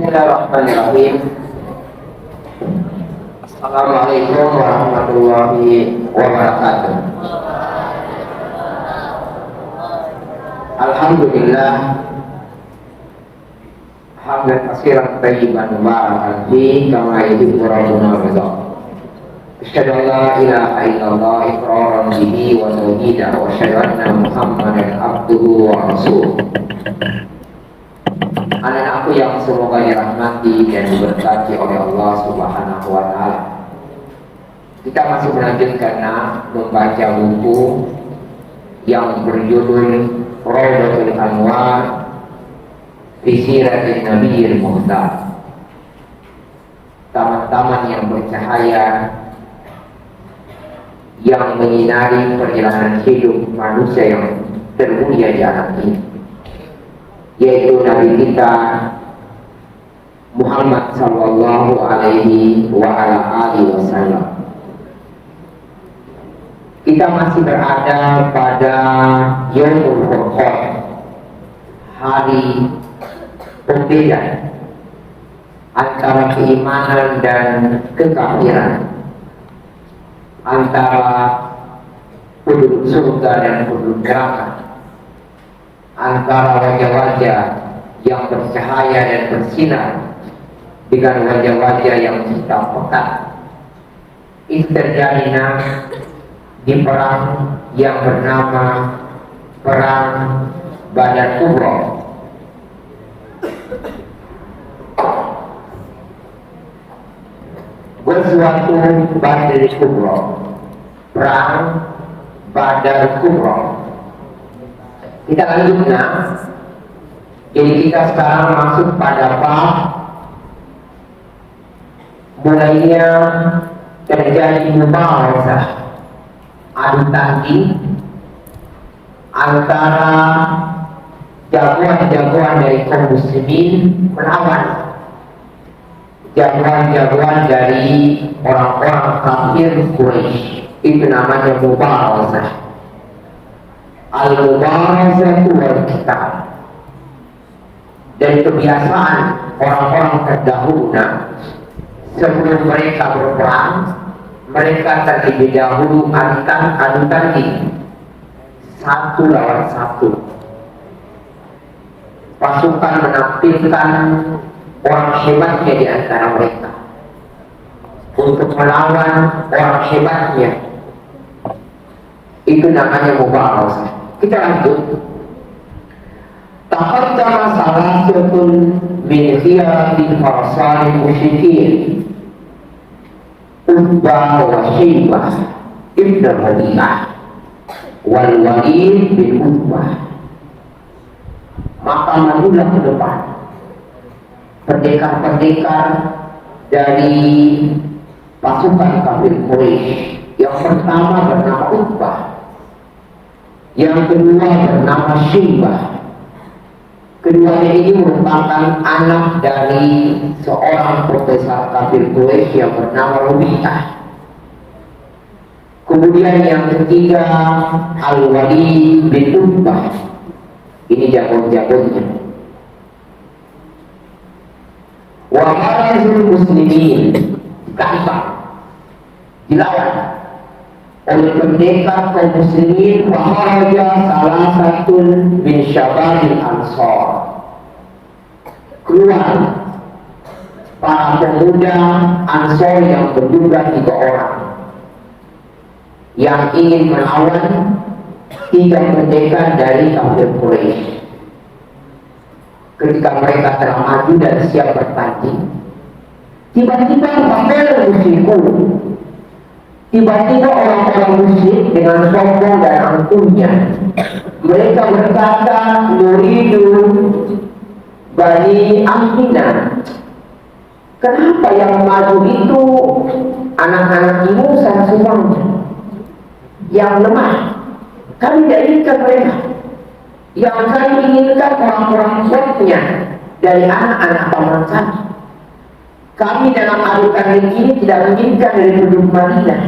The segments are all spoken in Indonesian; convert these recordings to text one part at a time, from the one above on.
Bismillahirrahmanirrahim. Assalamualaikum warahmatullahi wabarakatuh. Alhamdulillah hamdan katsiran thayyiban mubarakan fi kama yuhibbu rabbuna wa yarda. Asyhadu an la ilaha illallah iqraran bihi wa tauhidan wa asyhadu anna Muhammadan abduhu wa rasuluh. Anak-anakku yang semoga dirahmati dan diberkati oleh Allah Subhanahu wa Ta'ala. Kita masih melanjutkan membaca buku yang berjudul Rawdatul Anwar fi Siratin Nabiyil Muhtar. Taman-taman yang bercahaya yang menyinari perjalanan hidup manusia yang termulia di alam ini, yaitu Nabi kita Muhammad sallallahu alaihi wa ala alihi wasallam. Kita masih berada pada Yaumul Furqan, hari pembeda antara keimanan dan kekafiran, antara penduduk surga dan penduduk neraka, antara wajah-wajah yang bercahaya dan bersinar dengan wajah-wajah yang hitam pekat. Ini terjadi di perang yang bernama Perang Badar Kubra. Ghazwatu Badar Kubra, Perang Badar Kubra. Kita lanjutkan. Jadi kita sekarang masuk pada bab mulainya terjadi mubarazah, adu tanding antara jagoan-jagoan dari kaum muslimin melawan jagoan-jagoan dari orang-orang kafir Quraisy. Itu namanya mubarazah. Al-mubarazatu wal qital. Dan kebiasaan orang-orang terdahulu sebelum mereka berperang, mereka terlebih dahulu adu tanding satu lawan satu. Pasukan menampilkan orang hebatnya di antara mereka untuk melawan orang hebatnya. Itu namanya mubarazah. Kita lanjut. Taqaddama salasatun min khiyaratil farsanil musyrikin, Utbah wa Syaibah ibn Rabi'ah wal Walid bin Utbah. Maka majulah ke depan pendekar-pendekar dari pasukan kafir Quraisy. Yang pertama bernama Utbah, yang kedua bernama Syaibah. Keduanya ini merupakan anak dari seorang profesor kafir Quraisy yang bernama Rabi'ah. Kemudian yang ketiga Al-Walid bin Utbah. Ini jago-jagonya. Wa marazul muslimin, gampang dilawan oleh pendekar kaum muslimin. Wa kharaja salah satu min syababil ansar. Keluar para pemuda Ansor yang berjumlah 3 orang yang ingin melawan 3 pendekar dari kafir Quraisy. Ketika mereka telah maju dan siap bertanding, tiba-tiba bangkal musyrikun. Tiba-tiba orang-orang musyrik dengan sombong dan angkuhnya, mereka berkata, nuridu Bani Aminah. Kenapa yang maju itu anak-anak Musa semuanya yang lemah? Kami tidak inginkan mereka. Yang kami inginkan orang-orang kuatnya dari anak-anak paman kami. Kami dalam adu tanding ini tidak menginginkan dari penduduk Madinah,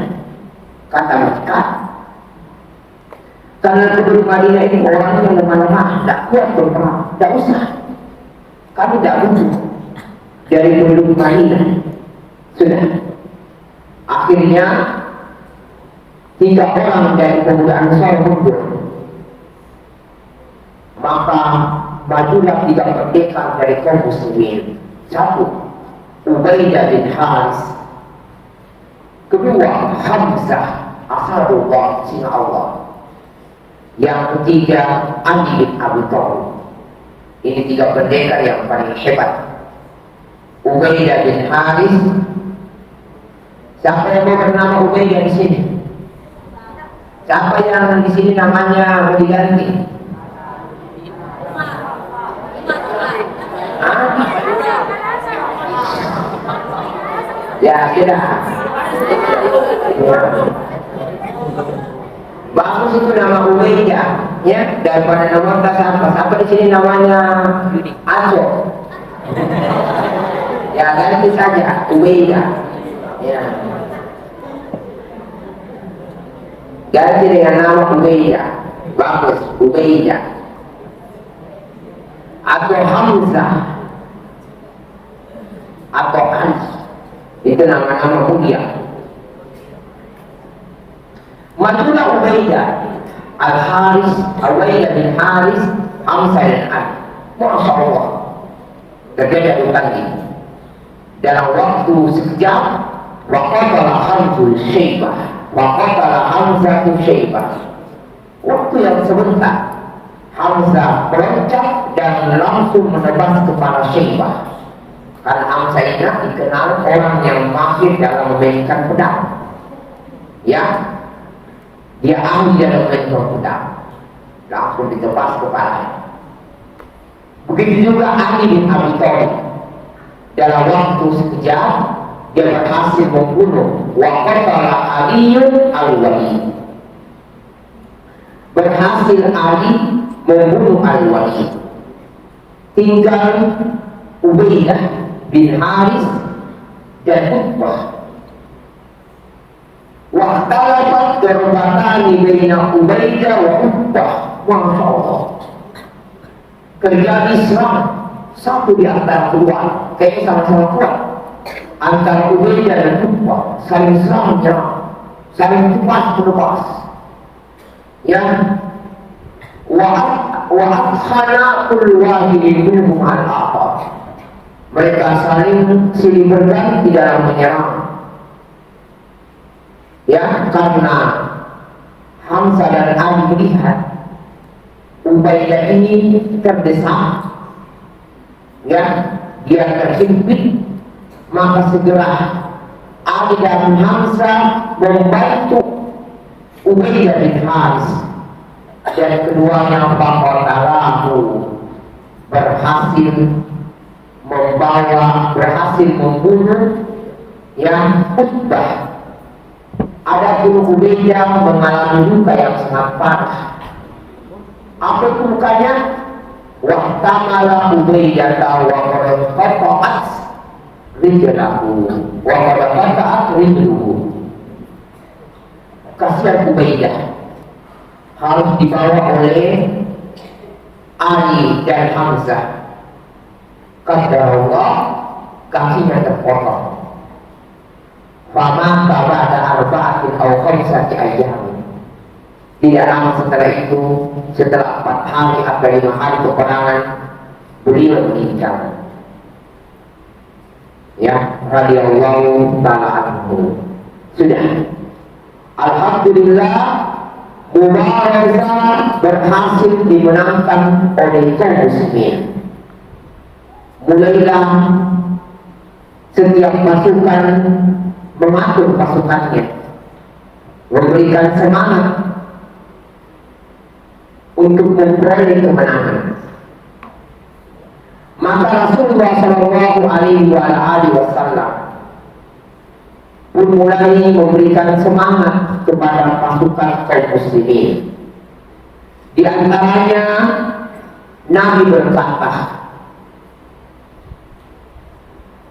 kata mereka. Karena penduduk Madinah ini orang yang lemah-lemah, tidak kuat berperang, tidak usah. Kami tidak butuh. dari penduduk Madinah. Sudah. Akhirnya 3 orang dari pemuda Ansar mundur. Maka majulah 3 pendekar dari kaum muslimin. 1, Ubaidah bin Haris. Kedua, Hamzah Asadullah, singa Allah. Yang ketiga, Ali bin Abi Thalib. Ini 3 pendekar yang paling hebat. Ubaidah bin Haris. Siapa yang mau bernama Ubaidah di sini? Siapa yang di sini namanya mau diganti? Hah? Ya sudah. Ya. Bagus itu nama Ubaidah, ya, daripada nama Tasambas. Apa di sini namanya Aco? Ya ganti saja Ubaidah. Ya. Ganti dengan nama Ubaidah. Bagus, Ubaidah. Atau Hamzah atau Ali. Itu nama-nama mulia. Majulah Ubaidah Al-Haris, Ubaidah bin Haris, Hamzah dan Ali. Masya Allah. Berbeda tadi. Dalam waktu sekejap, waqatala Hamzul Syaibah, waqatala Hamzah Syaibah. Waktu yang sebentar, Hamzah meloncat dan langsung menebas kepala Syaibah. Karena Hamzah ini dikenal orang yang mahir dalam memainkan pedang. Ya, dia ahli dalam memainkan pedang. Langsung ditebas kepala. Begitu juga Ali bin Abi Thalib. Dalam waktu sekejap dia berhasil membunuh wa qatala Aliyun al-Walid. Berhasil Ali membunuh al-Walid. Tinggal Ubaidah bin Haris dan Utbah. Wa talafat darbatani baina Ubaidah wa Utbah. Masya Allah. Terjadi serang satu di antara kedua, kayaknya sama-sama kuat. Antara Ubaidah dan Utbah saling serang menyerang, saling tebas-menebas. Ya, wa akhana kullu wahidin minhum al-akhar. Mereka saling silih berganti dalam menyerang. Ya, karena Hamzah dan Ali melihat Ubaidah ini terdesak, ya, dia terhimpit, maka segera Ali dan Hamzah membantu Ubaidah bin Haris, dan keduanya faqatalahu, berhasil membunuh yang Utbah. Adapun Ubaidah mengalami luka yang sangat parah. Apa itu lukanya? Wahtamala Ubaidah wa qad qata'at rijlahu wa qad qata'at rijluhu. Kasihan Ubaidah harus dibawa oleh Ali dan Hamzah. Qadarullah, kakinya terpotong. Fama ba'da arba'atin aw khamsati ayyam. Tidak lama setelah itu, setelah 4 hari atau 5 hari peperangan, beliau meninggal. Ya, radhiyallahu ta'ala anhu. Sudah. Alhamdulillah, Mubarazah berhasil dimenangkan oleh kaum muslimin. Mulailah setiap pasukan mengatur pasukannya, memberikan semangat untuk memperoleh kemenangan. Maka Rasulullah Shallallahu Alaihi Wasallam pun mulai memberikan semangat kepada pasukan kaum muslimin. Di antaranya Nabi berkata,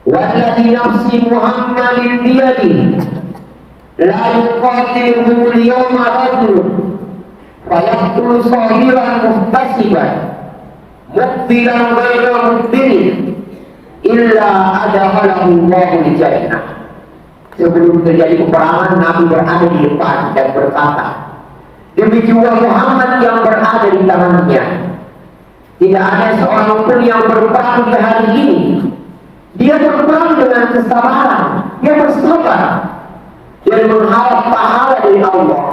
"Walladzi nafsi Muhammadin biyadihi la yuqatiluhu al-yawma rajulun fayaqtulu sahiran muhtasiban muqbilan ghayra mudbirin illa adkhalahu Allahu al-jannah. Sebelum terjadi peperangan, Nabi berada di depan dan berkata, demi jiwa Muhammad yang berada di tangannya, tidak ada seorang pun yang berperang di hari ini. Dia berperang dengan kesabaran, dia bersabar dan mengharap pahala dari Allah.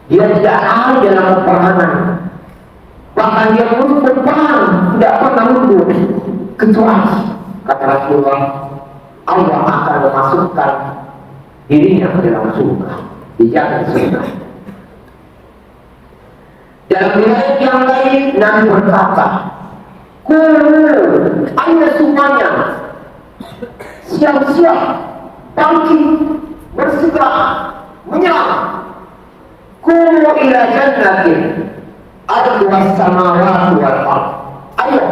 Dia tidak lari dalam peperangan, bahkan dia pun berperang tidak pernah mundur, kecuali kata Rasulullah, Allah akan memasukkan dirinya ke dalam surga, dijaga surga. Dalam riwayat yang lain, Nabi berkata, ayo semuanya, siap-siap, bangkit, bersegera, menyerang. Qulu ila jannatin arduha samawati wal ardh. Ayo,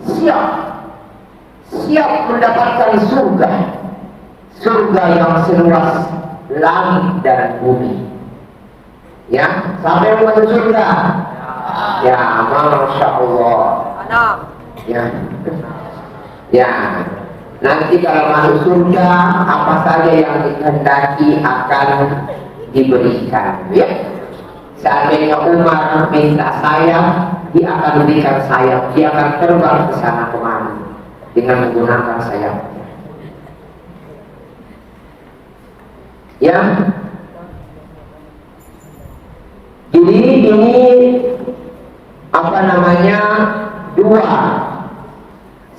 siap mendapatkan surga, surga yang seluas langit dan bumi. Ya, sampai masuk surga. Ya, masya Allah. Ya, nanti kalau masuk surga, apa saja yang dikehendaki akan diberikan. Ya, seandainya Umar minta sayap, dia akan berikan sayap. Dia akan terbang ke sana kemari dengan menggunakan sayapnya. Ya. Jadi ini apa namanya, dua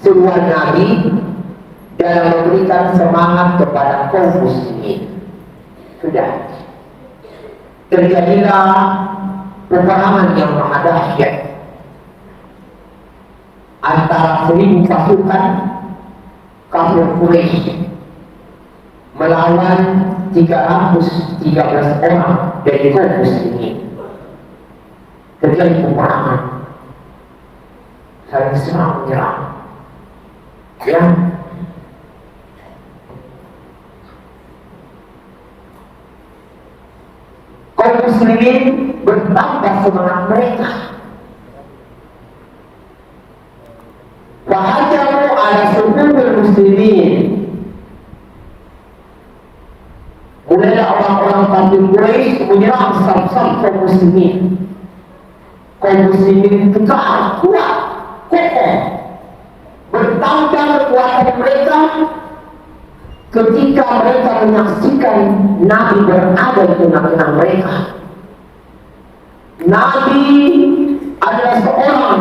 seruan Nabi dalam memberikan semangat kepada kaum muslimin. Sudah terjadilah peperangan yang sangat dahsyat antara 1000 pasukan kafir Quraisy melawan 313 orang dari kaum muslimin. Terjadi peperangan, saling serang menyerang. Ya, kaum muslimin bertambah semangat mereka. Fahajamu ala suhubul muslimin. Mulailah orang-orang kafir Quraisy menyerang saf-saf kaum muslimin. Kaum muslimin tegak, kuat, kokoh, bertambah kekuatan mereka ketika mereka menyaksikan Nabi berada di tengah-tengah mereka. Nabi adalah seorang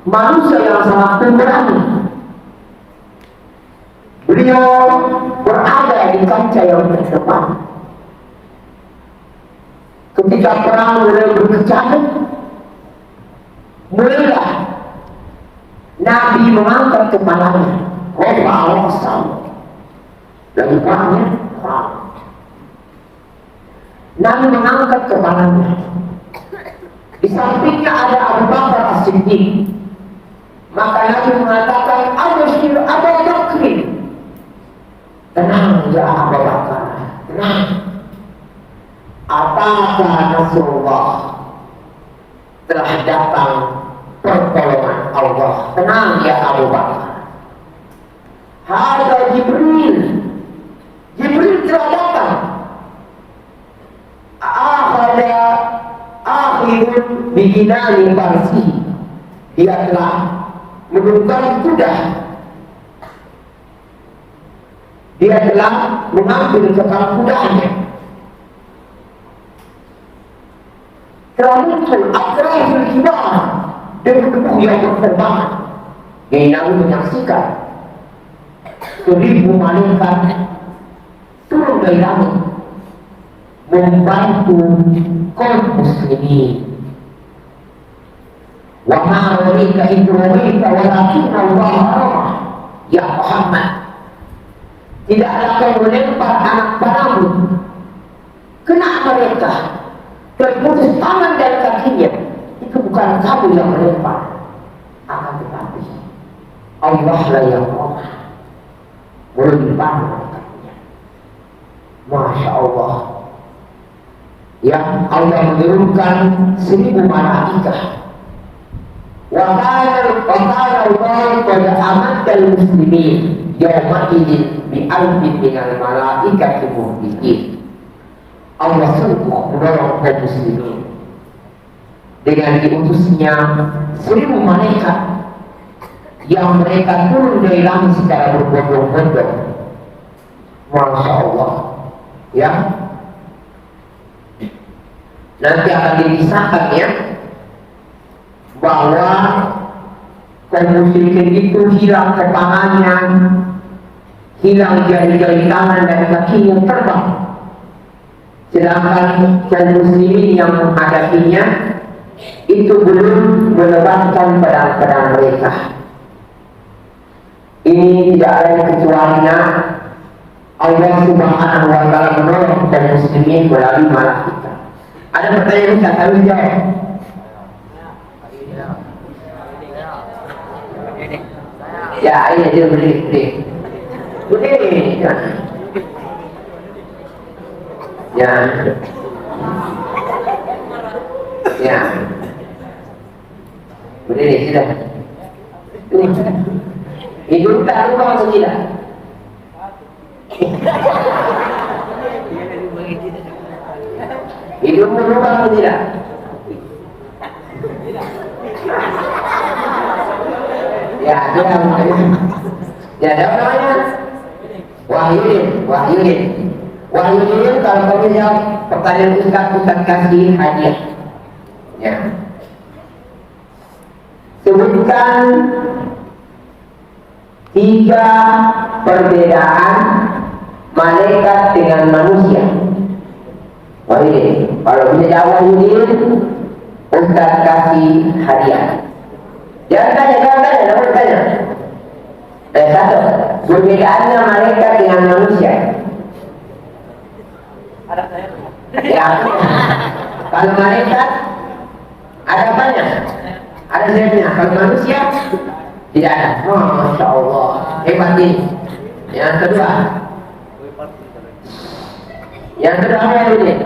manusia yang sangat pemberani. Beliau berada di kancah yang terdepan. Ketika perang mulai berkecamuk, mulailah Nabi mengangkat kepalanya, Allah sama, dan perangnya Nabi mengangkat kepalanya. Di sampingnya ada Abu Bakar As-Siddiq. Maka Nabi mengatakan, Abshir Abu Bakr, tenang ya Abu Bakar, tenang. Apakah Nasrullah, telah datang pertolongan Allah. Tenang ya Abu Bakar. Hadza Jibril telah datang. Akhirun bihinani farsi. Dia telah menunggang kuda. Dia telah mengambil kepala kudanya. Telah muncul akrahul kibar dengan tubuh yang berterbangan. Yang Nabi menyaksikan 1000 malaikat turun dari langit membantu kaum muslimin. Wa ma walika idrawika walakin Allah arah. Ya Muhammad, tidaklah kau melempar anak padamu, kena mereka, terputus tangan dan kakinya. Itu bukan kamu yang melempar, akan tetapi Allah lah yang melempar kakinya. Masya Allah. Ya, Allah menurunkan 1000 malaikat Wakala Allah qad amadal muslimin yawma idin bi alfin minal malaikati muhdikin. Allah sungguh menolong kaum muslimin dengan diutusnya 1000 malaikat yang mereka turun dari langit secara berbondong-bondong. Masya Allah, ya. Nanti akan dipisahkan ya, bahwa kaum musyrikin itu hilang kepangannya, hilang jari-jari tangan dan kakinya terbang. Sedangkan kaum muslimin yang menghadapinya itu belum melepaskan pedang-pedang mereka. Ini tidak lain kecuali Allah Subhanahu wa Ta'ala menolong kaum muslimin melalui malaikat. Ada pertanyaan Ustaz, harus jawab. Ya, ini dia berdiri. Ya. Ya. Berdiri, sudah. Hidup tak lupa atau tidak? Hidup berubah atau tidak? Ya, dia ya, ada namanya Wahyudin kalau kamu jawab pertanyaan Ustaz kasih hadiah. Ya. Sebutkan 3 perbedaan malaikat dengan manusia. Wahyudin, kalau bisa jawab Wahyudin, Ustaz kasih hadiah. Jangan tanya, namun tanya. Satu, perbedaannya malaikat dengan manusia. Ya, kalau malaikat ada banyak, ada sayapnya. Kalau manusia tidak ada. Masya Allah, hebat ini. Yang kedua apa ini?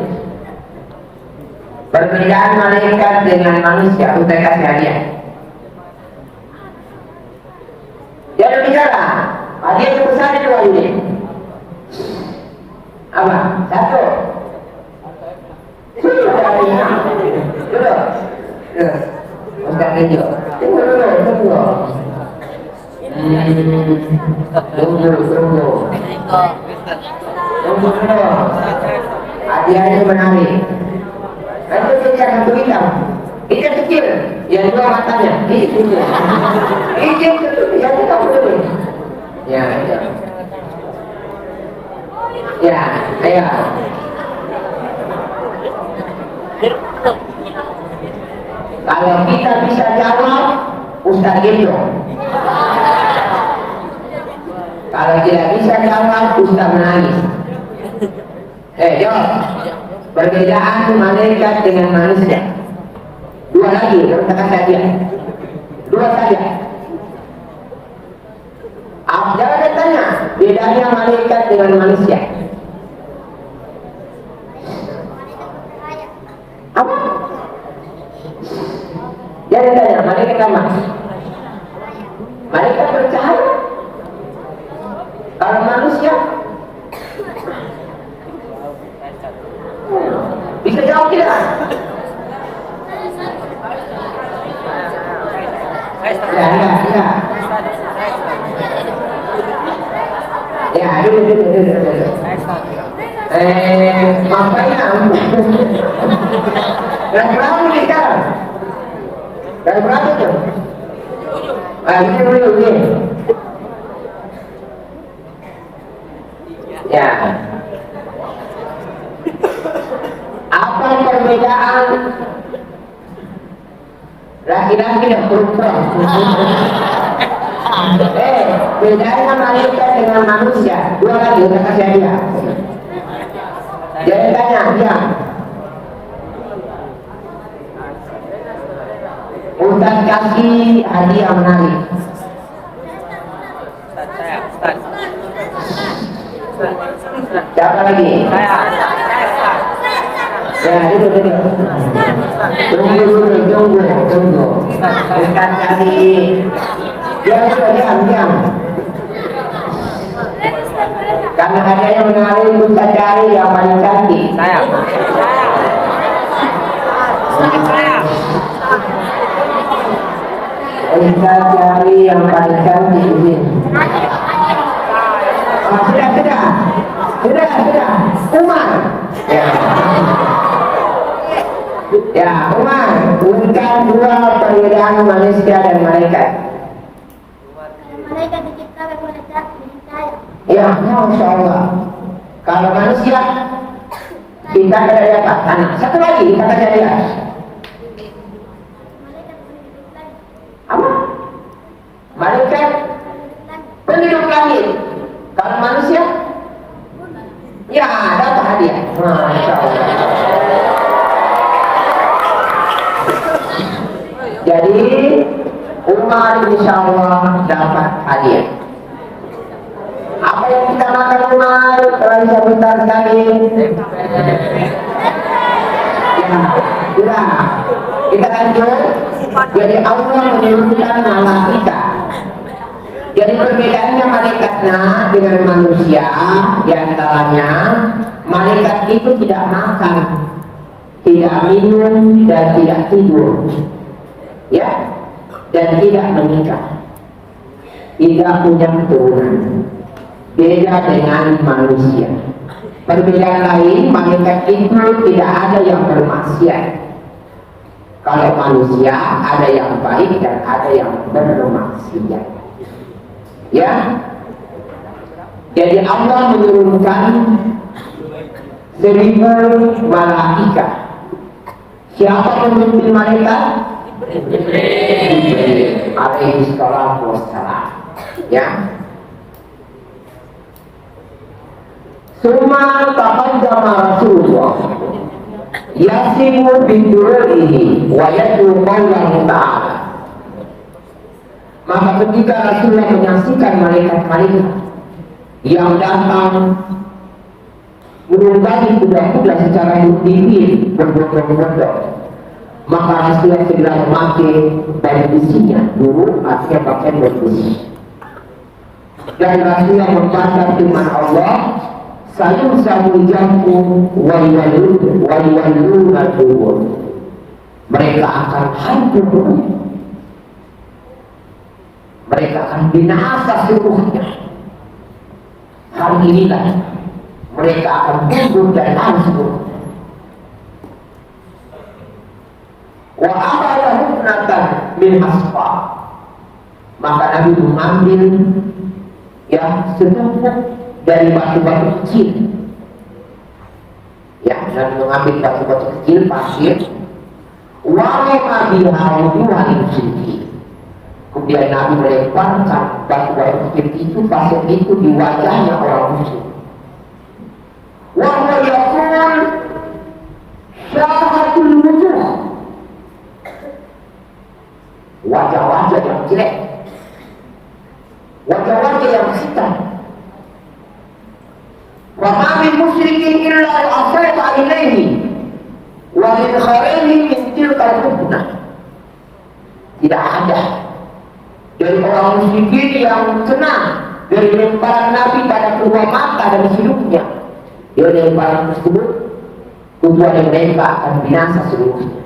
Perbedaan malaikat dengan manusia. Untuk kasih hadiah. Jangan bicara. Hadiah terbesar itu ini. Apa? Satu. Dulu. Ustaz Kenjo. Tunggu. Tunggu. Hadiahnya menarik. Itu dia hantu hitam. Itu kecil, yang 2 matanya. Itu yang kita dulu. Ya. Ya, ayo. Kalau kita bisa jawab, Ustaz Gendo. Kalau tidak bisa jawab, Ustaz menangis. Jawab. Perbedaan malaikat dengan manusia. 2 lagi, katakan saja. 2 saja. Jangan tanya bedanya malaikat dengan manusia. Apa? Jangan tanya malaikat apa? Malaikat bercahaya. Kalau manusia bisa jawab tidak? Ya. Ya, dulu. Makanya dan berapa nih sekarang? Dan berapa tuh? Ini dulu. Ya. Apa perbedaan laki-laki dan perempuan? Bedanya malaikat dengan manusia. 2 lagi, udah kasih hadiah. Jangan tanya, diam. Ustaz kasih hadiah menarik. Siapa lagi? Ya, itu. Tunggu. tunggu. Bukan cari yang diam. Karena ada yang menarik kita cari yang paling cantik. Saya. Kita cari yang paling cantik ini. Sudah. Umar. Ya, Umar. Bukan dua perbedaan manusia dan malaikat. Malaikat diciptakan oleh cahaya. Ya, Masya Allah. Kalau manusia kita ada dapat anak. Satu lagi kata dia. Apa? Malaikat penduduk langit. Kalau manusia, ya dapat hadiah. Masya Allah. Jadi Umar insya Allah dapat hadiah. Apa yang kita makan Umar? Kalau bisa bentar sekali. Ya, sudah. Kita lanjut. Jadi Allah menurunkan malaikat. Jadi perbedaannya malaikatnya dengan manusia di antaranya malaikat itu tidak makan, tidak minum dan tidak tidur, ya, dan tidak menikah, tidak punya keturunan. Beda dengan manusia. Perbedaan lain, malaikat itu tidak ada yang bermaksiat. Kalau manusia ada yang baik dan ada yang bermaksiat. Ya. Jadi Allah menurunkan 1000 malaikat. Siapa pemimpin malaikat? Jibril alaihi salatu wassalam. Ya. Suma taqaddama Rasulullah yasimu bidurihi wa yadru qawlahu ta'ala. Maka ketika Rasulullah menyaksikan malaikat-malaikat yang datang menunggangi kuda-kuda secara berdiri berbondong-bondong, maka Rasulullah segera memakai baju besinya dulu, artinya pakaian berbesi, dan Rasulullah membaca firman Allah, sayun sabu jampu wal-waluna dubur. Mereka akan hancur, mereka akan binasa seluruhnya. Hari inilah mereka akan gugur dan hancur. Wa amala huknatan min asfa. Maka Nabi mengambil setumpuk dari batu-batu kecil, dan mengambil batu-batu kecil pasir, walema biha wuduhan musyrikin. Kemudian Nabi melemparkan batu-batu kecil itu, pasir itu di wajahnya orang musyrik. Wa huwa yaqul syahatul wujuh, wajah-wajah yang jelek, wajah-wajah yang hitam. Wa ma min musyrikin illa al-afata ilaihi wa min khairihi min tilka al-huknah. Tidak ada dari orang musyrikin yang senang dari lemparan Nabi pada kedua mata dan hidupnya. Dari lemparan tersebut tujuan mereka akan binasa seluruhnya.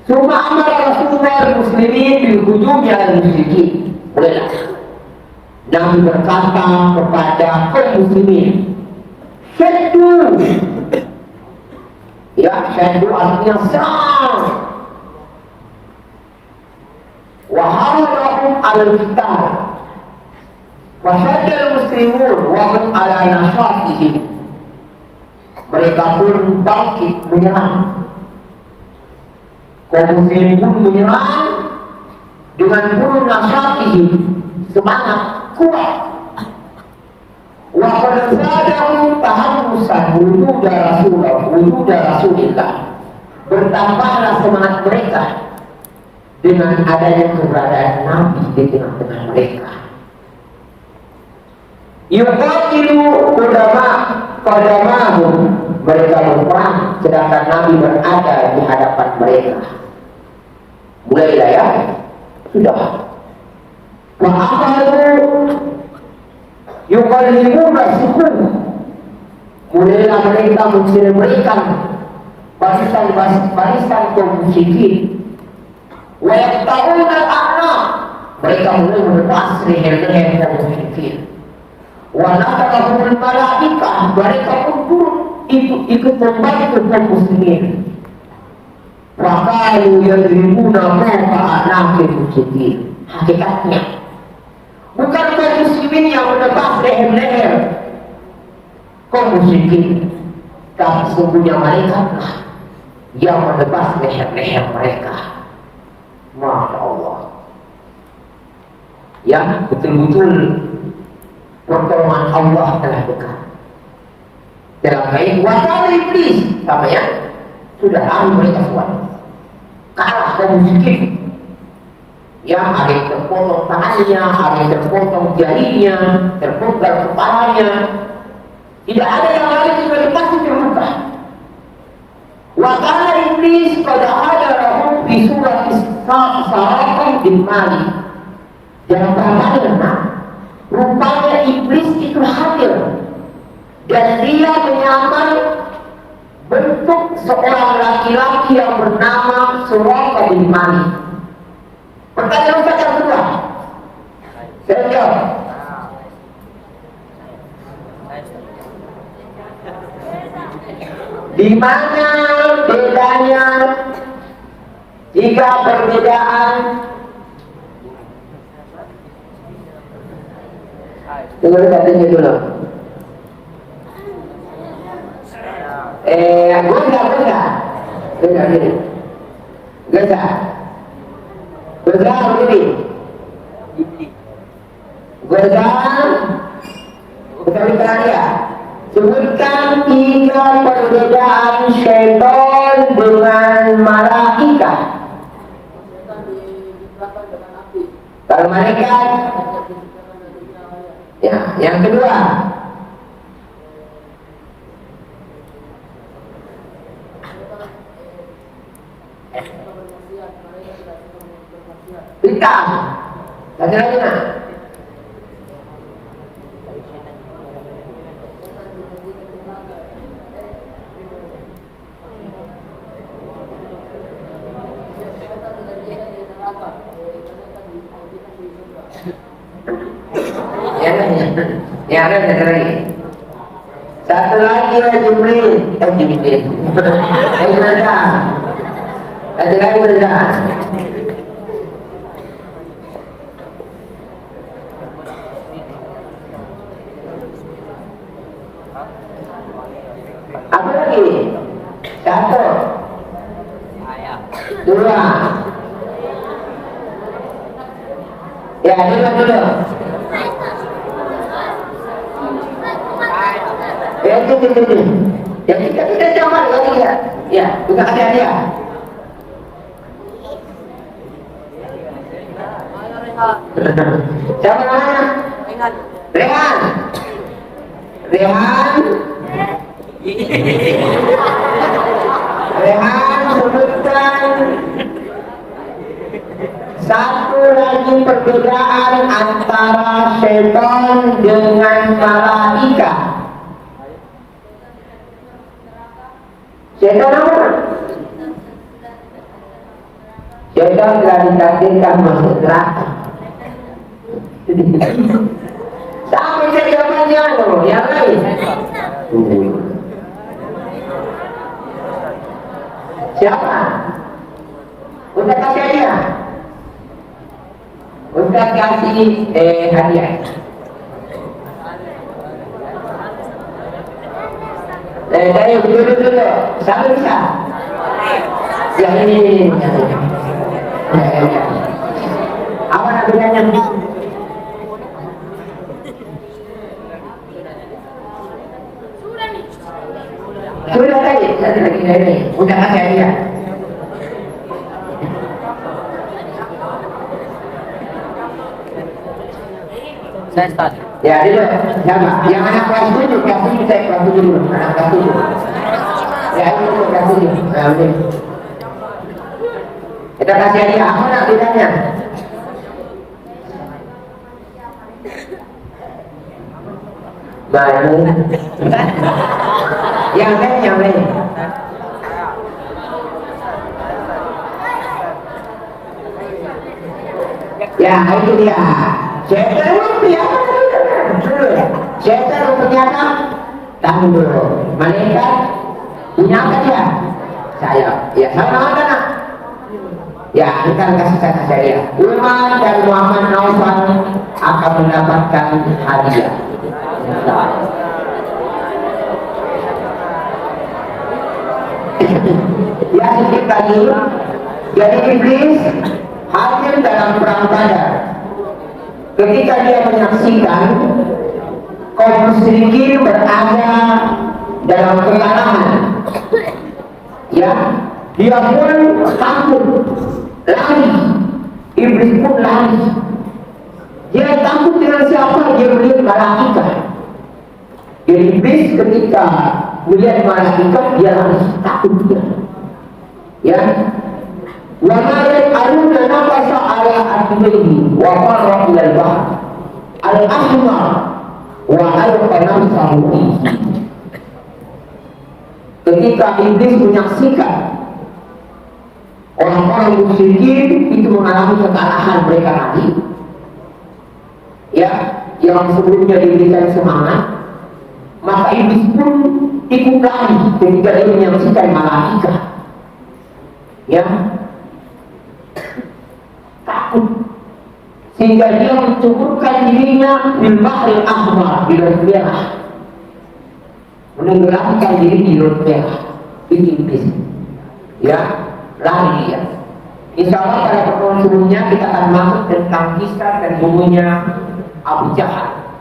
Suma amara Rasulullah muslimin bil hujum ala musyrikin. Bolehlah Nabi berkata kepada kaum muslimin, syaddu. Syaddu artinya serang. Wa harahum ala al-qital. Wa syadda al-muslimun wa hum ala nashatihim. Mereka pun bangkit menyerang. Kaum muslimin pun menyerang dengan penuh nashatihim, semangat kuat. Wa qad zadahu tahammusan wujud Rasulillah. Bertambahlah semangat mereka dengan adanya keberadaan Nabi di tengah-tengah mereka. Yuqatilu ulama qadamahum, mereka berperang sedangkan Nabi berada di hadapan mereka. Mulailah ya, sudah. Wa akharu yuqallibuna sukuh, mulailah mereka menceritakan barisan kaum musyrikin. Wa yaqta'una al-a'naq, mereka mulai menebas leher-leher kaum musyrikin. Wa natalahumul malaikah, mereka pun ikut membantu kaum muslimin. Wa qalu yadribuna fawqa a'naqil musyrikin. Hakikatnya bukan kaum muslimin yang menebas leher-leher kaum musyrikin, tapi sesungguhnya malaikatlah yang menebas leher-leher mereka. Masya Allah. Ya, betul-betul pertolongan Allah telah dekat. Dalam ayat wakala iblis, sama ya, sudah lari mereka semua kalah kaum musyrikin. Ya, ada yang terpotong tangannya, ada yang terpotong jarinya, terpotong kepalanya. Tidak ada yang lain kecuali pasti terluka. Wakala iblis pada ada rahum di surat Isra' bin Malik. Dan bagaimana rupanya iblis itu hadir dan dia menyamar bentuk seorang laki-laki yang bernama Suraqah bin Malik. Pertanyaan Ustaz yang kedua, saya jawab. Di mana bedanya jika perbedaan? Dengar katanya dulu. Geza begini. Geza ya. Sebutkan 3 perbedaan syaitan dengan malaikat. Kalau malaikat, ya, yang kedua, hitam. Lagi-lagi nak. Ya, ada satu lagi. Satu lagi ya Jibril. Jibril. Satu lagi berita. Apa lagi? 1, 2. Ya, dulu. Ya, itu. Ya, kita jamar lagi ya. Ya, bukan ada dia. Siapa namanya? Rehan. Rehan sebutkan satu lagi perbedaan antara setan dengan malaikat. Setan apa? Setan telah ditakdirkan masuk neraka. Sampai saya jawabannya loh, yang lain. Siapa? Ustaz kasih hadiah. Ustaz kasih hadiah. Dari dulu. Siapa bisa? Yang ini. Apa namanya? Sudah tadi, satu lagi. Udah kasih hadiah. Saya start. Ya, dulu. Jangan. Yang anak kelas 7, saya kelas 7 dulu. Anak kelas 7. Ya, itu kelas 7. Nah, oke. Kita kasih hadiah apa nak bedanya? Baru. Yang lain. Ya, itu dia. Cetar piano. Cetar piano. Tanggung dulu. Malaikat punya apa dia? Saya. Ya, sama ada nak. Ya, kita kasih saya. Umar dan Muhammad Naufal akan mendapatkan hadiah. Ya, sedikit lagi. Jadi iblis hadir dalam perang Badar. Ketika dia menyaksikan kaum musyrikin berada dalam kekalahan, ya, dia pun takut, lari. Iblis pun lari. Dia takut dengan siapa? Dia melihat malaikat. Jadi iblis ketika melihat malaikat dia harus takut dia. Ya. Wa ma ya'aluna nafasa ala ardihi wa qarra ila al-bahr al-ahmar wa alqa nafsahu. Ketika iblis menyaksikan orang-orang musyrikin itu mengalami kekalahan mereka tadi, ya, yang sebelumnya diberikan semangat, maka iblis pun ikut lari ketika dia menyaksikan malaikat, ya, takut, sehingga dia menceburkan dirinya di Bahril Ahmar, di Laut Merah, menenggelamkan diri di Laut Merah. Ini iblis, ya, lari dia. Insya Allah pada pertemuan sebelumnya kita akan masuk tentang kisah dan bukunya Abu Jahal,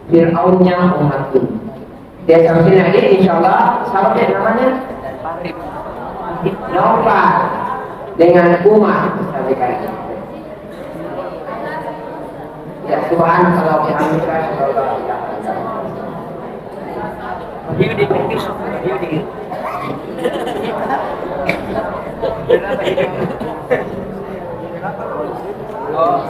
Fir'aunnya umat ini. Dia sampai lagi insya Allah sahabatnya namanya Naufal dengan Umar sampai kali ini. Ya, subhanallah wa bihamdika Oh.